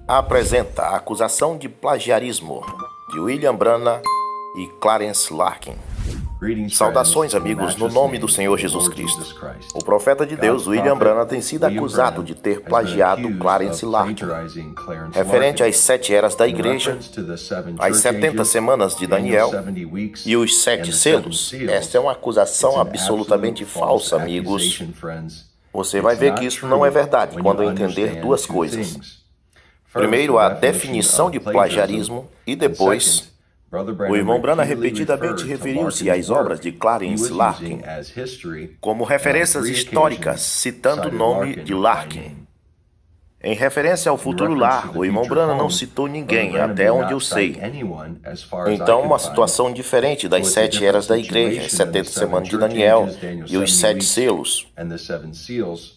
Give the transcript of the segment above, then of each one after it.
Apresenta a acusação de plagiarismo de William Branham e Clarence Larkin. Saudações, amigos, no nome do Senhor Jesus Cristo. O profeta de Deus, William Branham, tem sido acusado de ter plagiado Clarence Larkin, referente às 7 eras da igreja, às 70 semanas de Daniel e os 7 selos. Esta é uma acusação absolutamente falsa, amigos. Você vai ver que isso não é verdade quando entender duas coisas. Primeiro, a definição de plagiarismo e depois, o irmão Branham repetidamente referiu-se às obras de Clarence Larkin como referências históricas, citando o nome de Larkin. Em referência ao futuro lar, o irmão Branham não citou ninguém, até onde eu sei. Então, uma situação diferente das 7 eras da igreja, as 70 semanas de Daniel e os 7 selos,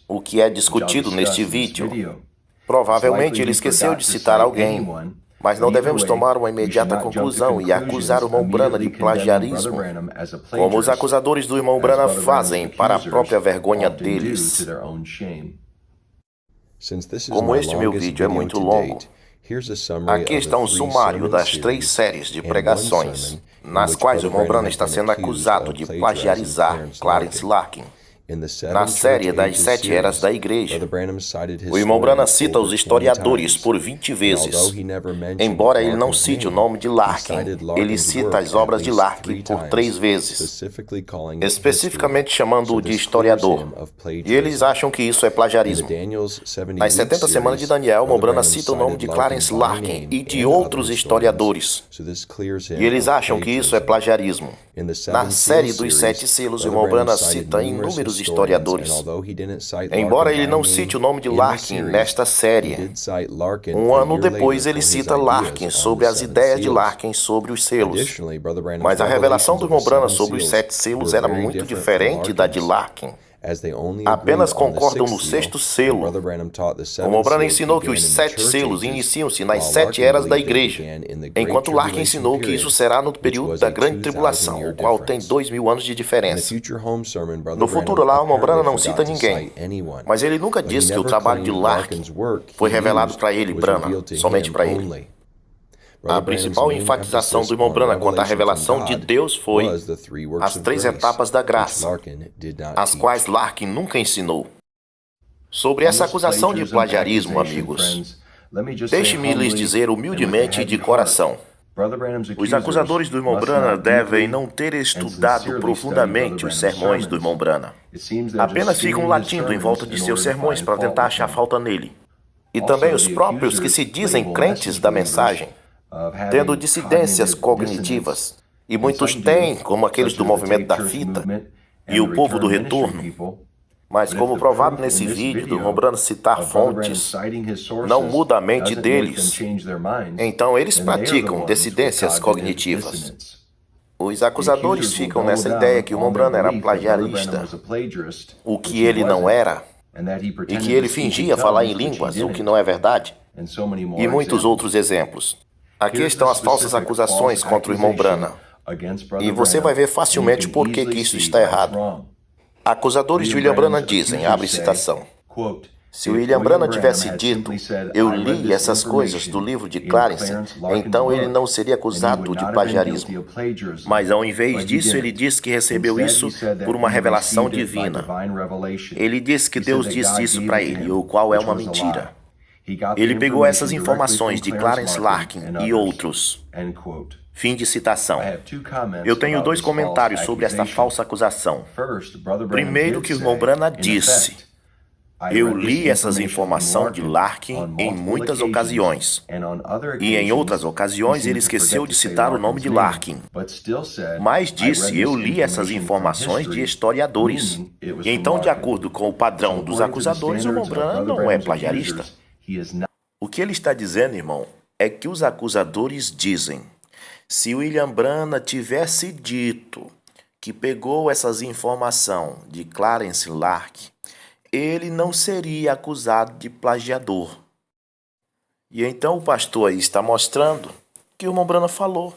o que é discutido neste vídeo. Provavelmente ele esqueceu de citar alguém, mas não devemos tomar uma imediata conclusão e acusar o irmão Branham de plagiarismo, como os acusadores do irmão Branham fazem para a própria vergonha deles. Como este meu vídeo é muito longo, aqui está um sumário das 3 séries de pregações, nas quais o irmão Branham está sendo acusado de plagiarizar Clarence Larkin. Na série das 7 eras da igreja, o irmão Branham cita os historiadores por 20 vezes. Embora ele não cite o nome de Larkin, ele cita as obras de Larkin por 3 vezes, especificamente chamando-o de historiador. E eles acham que isso é plagiarismo. Nas 70 semanas de Daniel, o irmão Branham cita o nome de Clarence Larkin e de outros historiadores. E eles acham que isso é plagiarismo. Na série dos 7 selos, o irmão Branham cita inúmeros historiadores. Embora ele não cite o nome de Larkin nesta série, um ano depois ele cita Larkin sobre as ideias de Larkin sobre os selos. Mas a revelação do irmão Branham sobre os 7 selos era muito diferente da de Larkin. Apenas concordam no 6º selo. O irmão Branham ensinou que os 7 selos iniciam-se nas 7 eras da igreja, enquanto Larkin ensinou que isso será no período da Grande Tribulação, o qual tem 2000 anos de diferença. No futuro lá, o irmão Branham não cita ninguém, mas ele nunca disse que o trabalho de Larkin foi revelado para ele, Branham, somente para ele. A principal enfatização do irmão Branham quanto à revelação de Deus foi as 3 etapas da graça, as quais Larkin nunca ensinou. Sobre essa acusação de plagiarismo, amigos, deixe-me lhes dizer humildemente e de coração. Os acusadores do irmão Branham devem não ter estudado profundamente os sermões do irmão Branham. Apenas ficam latindo em volta de seus sermões para tentar achar falta nele. E também os próprios que se dizem crentes da mensagem, tendo dissidências cognitivas, e muitos têm, como aqueles do movimento da fita e o povo do retorno. Mas como provado nesse vídeo do irmão Branham citar fontes, não muda a mente deles, então eles praticam dissidências cognitivas. Os acusadores ficam nessa ideia que o irmão Branham era plagiarista, o que ele não era, e que ele fingia falar em línguas, o que não é verdade, e muitos outros exemplos. Aqui estão as falsas acusações contra o irmão Branham, e você vai ver facilmente por que isso está errado. Acusadores de William Branham dizem, abre citação, se William Branham tivesse dito, eu li essas coisas do livro de Clarence, então ele não seria acusado de plagiarismo. Mas ao invés disso, ele disse que recebeu isso por uma revelação divina. Ele disse que Deus disse isso para ele, o qual é uma mentira. Ele pegou essas informações de Clarence Larkin e outros. Fim de citação. Eu tenho 2 comentários sobre esta falsa acusação. Primeiro, que o irmão Branham disse, eu li essas informações de Larkin em muitas ocasiões. E em outras ocasiões ele esqueceu de citar o nome de Larkin. Mas disse, eu li essas informações de historiadores. E então, de acordo com o padrão dos acusadores, o irmão Branham não é plagiarista. O que ele está dizendo, irmão, é que os acusadores dizem, se William Branham tivesse dito que pegou essas informações de Clarence Larkin, ele não seria acusado de plagiador. E então o pastor aí está mostrando que o irmão Branham falou.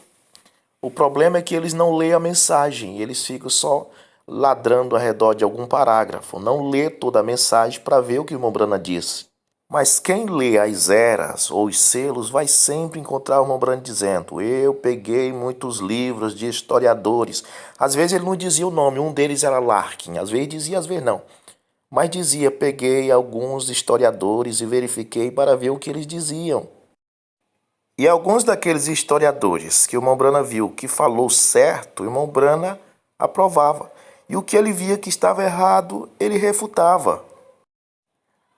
O problema é que eles não leem a mensagem, eles ficam só ladrando ao redor de algum parágrafo, não lê toda a mensagem para ver o que o irmão Branham disse. Mas quem lê as eras ou os selos vai sempre encontrar o irmão Branham dizendo: eu peguei muitos livros de historiadores. Às vezes ele não dizia o nome, um deles era Larkin, às vezes dizia, às vezes não. Mas dizia: peguei alguns historiadores e verifiquei para ver o que eles diziam. E alguns daqueles historiadores que o irmão Branham viu que falou certo, o irmão Branham aprovava. E o que ele via que estava errado, ele refutava.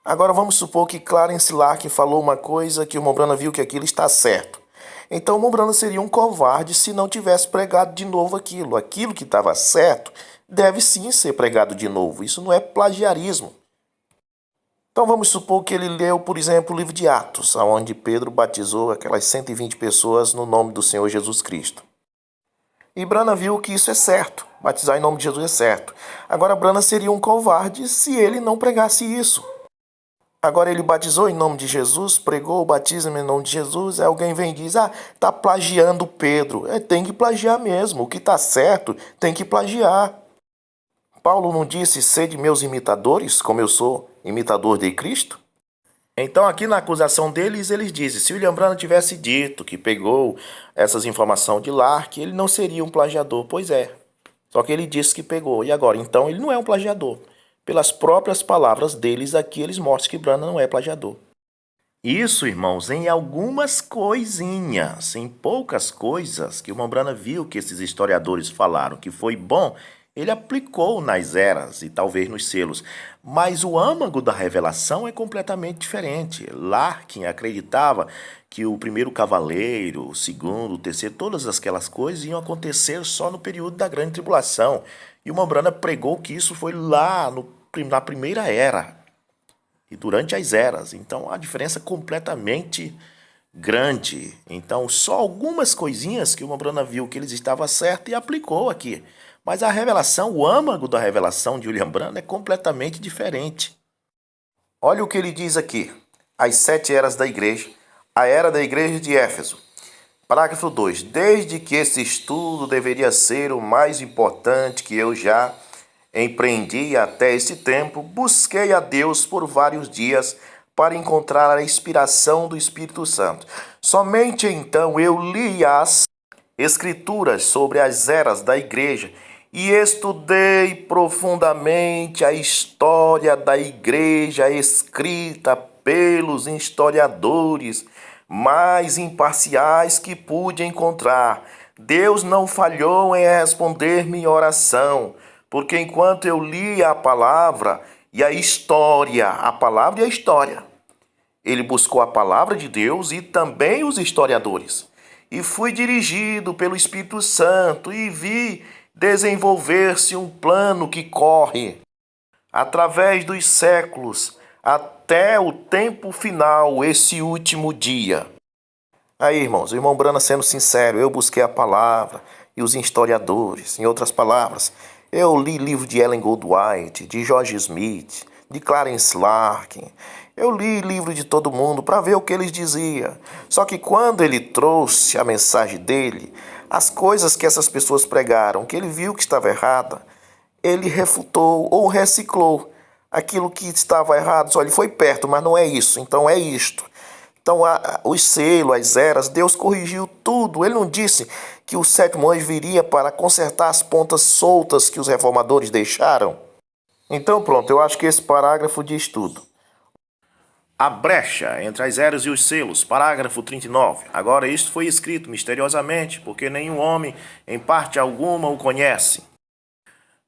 Agora vamos supor que Clarence Larkin falou uma coisa que o irmão Branham viu que aquilo está certo. Então o irmão Branham seria um covarde se não tivesse pregado de novo aquilo. Aquilo que estava certo deve sim ser pregado de novo. Isso não é plagiarismo. Então vamos supor que ele leu, por exemplo, o livro de Atos, onde Pedro batizou aquelas 120 pessoas no nome do Senhor Jesus Cristo. E Branham viu que isso é certo. Batizar em nome de Jesus é certo. Agora Branham seria um covarde se ele não pregasse isso. Agora ele batizou em nome de Jesus, pregou o batismo em nome de Jesus, aí alguém vem e diz: tá plagiando Pedro. Tem que plagiar mesmo, o que está certo tem que plagiar. Paulo não disse: sede meus imitadores, como eu sou imitador de Cristo? Então aqui na acusação deles, eles dizem: se William Branham tivesse dito que pegou essas informações de Lark, ele não seria um plagiador. Pois é, só que ele disse que pegou, e agora? Então ele não é um plagiador. Pelas próprias palavras deles, aqui eles mostram que Branham não é plagiador. Isso, irmãos, em algumas coisinhas, em poucas coisas que o irmão Branham viu que esses historiadores falaram que foi bom, ele aplicou nas eras e talvez nos selos. Mas o âmago da revelação é completamente diferente. Larkin acreditava que o primeiro cavaleiro, o segundo, o terceiro, todas aquelas coisas iam acontecer só no período da grande tribulação. E o irmão Branham pregou que isso foi lá na primeira era e durante as eras. Então, a diferença é completamente grande. Então, só algumas coisinhas que o irmão Branham viu que eles estavam certos e aplicou aqui. Mas a revelação, o âmago da revelação de William Branham é completamente diferente. Olha o que ele diz aqui. As 7 eras da igreja. A era da igreja de Éfeso. Parágrafo 2. Desde que esse estudo deveria ser o mais importante que eu já empreendi até esse tempo, busquei a Deus por vários dias para encontrar a inspiração do Espírito Santo. Somente então eu li as Escrituras sobre as eras da igreja e estudei profundamente a história da igreja escrita pelos historiadores mais imparciais que pude encontrar. Deus não falhou em responder minha oração, porque enquanto eu lia a palavra e a história, a palavra e a história, ele buscou a palavra de Deus e também os historiadores. E fui dirigido pelo Espírito Santo e vi desenvolver-se um plano que corre através dos séculos até o tempo final, esse último dia. Aí, irmãos, o irmão Branham sendo sincero, eu busquei a palavra e os historiadores. Em outras palavras, eu li livro de Ellen Goldwhite, de George Smith, de Clarence Larkin. Eu li livro de todo mundo para ver o que eles diziam. Só que quando ele trouxe a mensagem dele, as coisas que essas pessoas pregaram, que ele viu que estava errada, ele refutou ou reciclou aquilo que estava errado. Só ele foi perto, mas não é isso, então é isto. Então, os selos, as eras, Deus corrigiu tudo. Ele não disse que o 7º anjo viria para consertar as pontas soltas que os reformadores deixaram. Então, pronto, eu acho que esse parágrafo diz tudo. A brecha entre as eras e os selos, parágrafo 39. Agora, isto foi escrito misteriosamente, porque nenhum homem, em parte alguma, o conhece.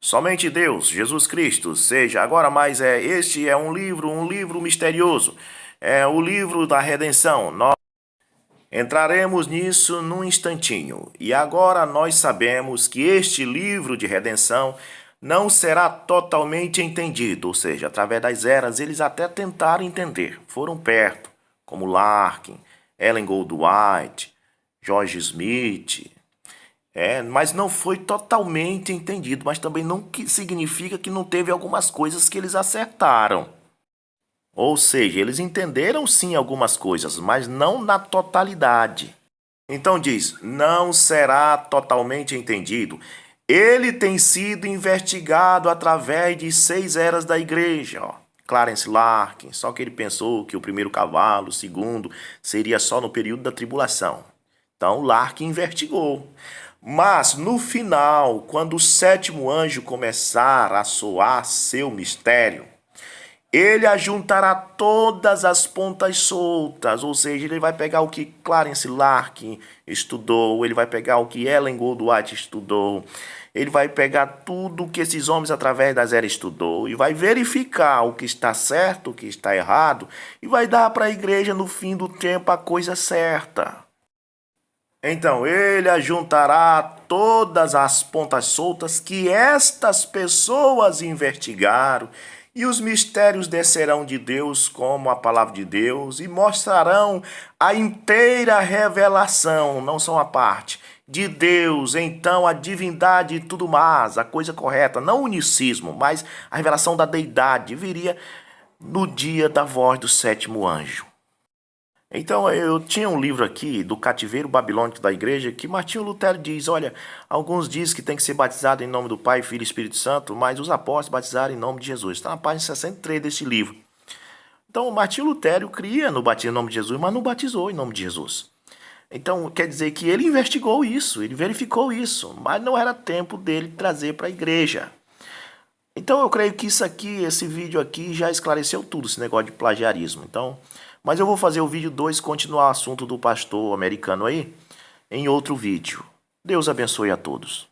Somente Deus, Jesus Cristo, seja agora mais este é um livro misterioso. É o livro da redenção. Nós entraremos nisso num instantinho. E agora nós sabemos que este livro de redenção não será totalmente entendido, ou seja, através das eras eles até tentaram entender, foram perto, como Larkin, Ellen Goldwhite, George Smith, mas não foi totalmente entendido, mas também não significa que não teve algumas coisas que eles acertaram. Ou seja, eles entenderam sim algumas coisas, mas não na totalidade. Então diz, não será totalmente entendido. Ele tem sido investigado através de 6 eras da igreja. Clarence Larkin, só que ele pensou que o primeiro cavalo, o segundo, seria só no período da tribulação. Então Larkin investigou. Mas no final, quando o sétimo anjo começar a soar seu mistério, ele ajuntará todas as pontas soltas, ou seja, ele vai pegar o que Clarence Larkin estudou, ele vai pegar o que Ellen Goldwhite estudou, ele vai pegar tudo que esses homens através das eras estudou e vai verificar o que está certo, o que está errado e vai dar para a igreja no fim do tempo a coisa certa. Então ele ajuntará todas as pontas soltas que estas pessoas investigaram e os mistérios descerão de Deus como a palavra de Deus e mostrarão a inteira revelação, não só a parte, de Deus, então a divindade e tudo mais, a coisa correta, não o unicismo, mas a revelação da deidade viria no dia da voz do sétimo anjo. Então eu tinha um livro aqui do cativeiro babilônico da igreja que Martinho Lutero diz, olha, alguns dizem que tem que ser batizado em nome do Pai, Filho e Espírito Santo, mas os apóstolos batizaram em nome de Jesus. Está na página 63 desse livro. Então Martinho Lutero cria no batismo em nome de Jesus, mas não batizou em nome de Jesus. Então quer dizer que ele investigou isso, ele verificou isso, mas não era tempo dele trazer para a igreja. Então eu creio que isso aqui, esse vídeo aqui já esclareceu tudo, esse negócio de plagiarismo. Então, mas eu vou fazer o vídeo 2, continuar o assunto do pastor americano aí, em outro vídeo. Deus abençoe a todos.